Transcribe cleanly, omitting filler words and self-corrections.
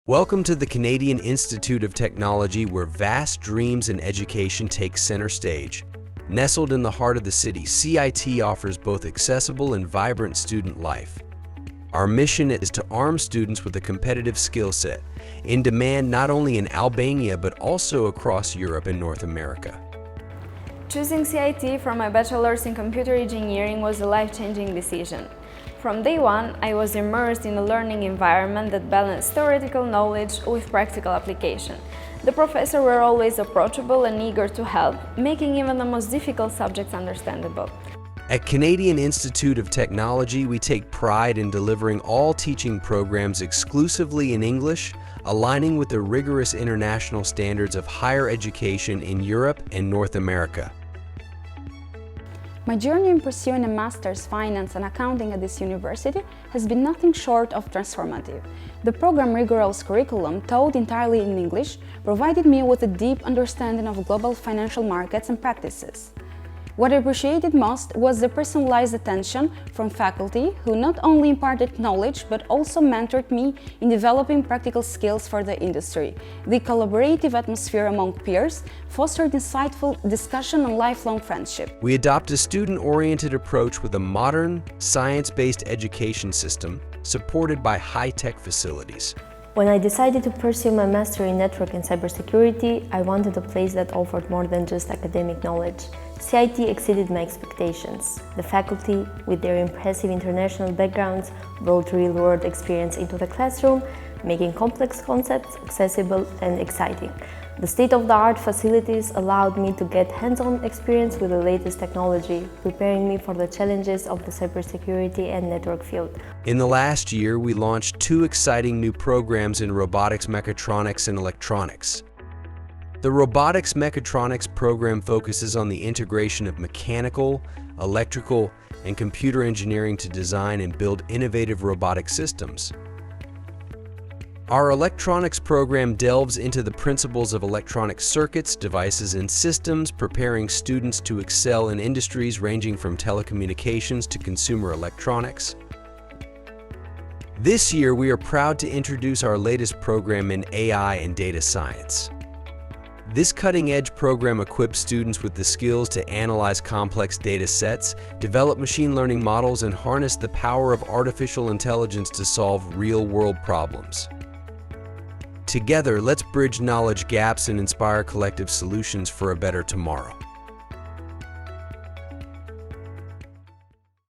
Welcome to the Canadian Institute of Technology, where vast dreams and education take center stage. Nestled in the heart of the city, CIT offers both accessible and vibrant student life. Our mission is to arm students with a competitive skill set, in demand not only in Albania but also across Europe and North America. Choosing CIT for my bachelor's in computer engineering was a life-changing decision. From day one, I was immersed in a learning environment that balanced theoretical knowledge with practical application. The professors were always approachable and eager to help, making even the most difficult subjects understandable. At Canadian Institute of Technology, we take pride in delivering all teaching programs exclusively in English, aligning with the rigorous international standards of higher education in Europe and North America. My journey in pursuing a master's finance and accounting at this university has been nothing short of transformative. The program rigorous curriculum, taught entirely in English, provided me with a deep understanding of global financial markets and practices. What I appreciated most was the personalized attention from faculty who not only imparted knowledge but also mentored me in developing practical skills for the industry. The collaborative atmosphere among peers fostered insightful discussion and lifelong friendship. We adopt a student-oriented approach with a modern, science-based education system supported by high-tech facilities. When I decided to pursue my master in network and cybersecurity, I wanted a place that offered more than just academic knowledge. CIT exceeded my expectations. The faculty, with their impressive international backgrounds, brought real-world experience into the classroom, making complex concepts accessible and exciting. The state-of-the-art facilities allowed me to get hands-on experience with the latest technology, preparing me for the challenges of the cybersecurity and network field. In the last year, we launched 2 exciting new programs in robotics, mechatronics, and electronics. The Robotics Mechatronics program focuses on the integration of mechanical, electrical, and computer engineering to design and build innovative robotic systems. Our electronics program delves into the principles of electronic circuits, devices, and systems, preparing students to excel in industries ranging from telecommunications to consumer electronics. This year, we are proud to introduce our latest program in AI and data science. This cutting-edge program equips students with the skills to analyze complex data sets, develop machine learning models, and harness the power of artificial intelligence to solve real-world problems. Together, let's bridge knowledge gaps and inspire collective solutions for a better tomorrow.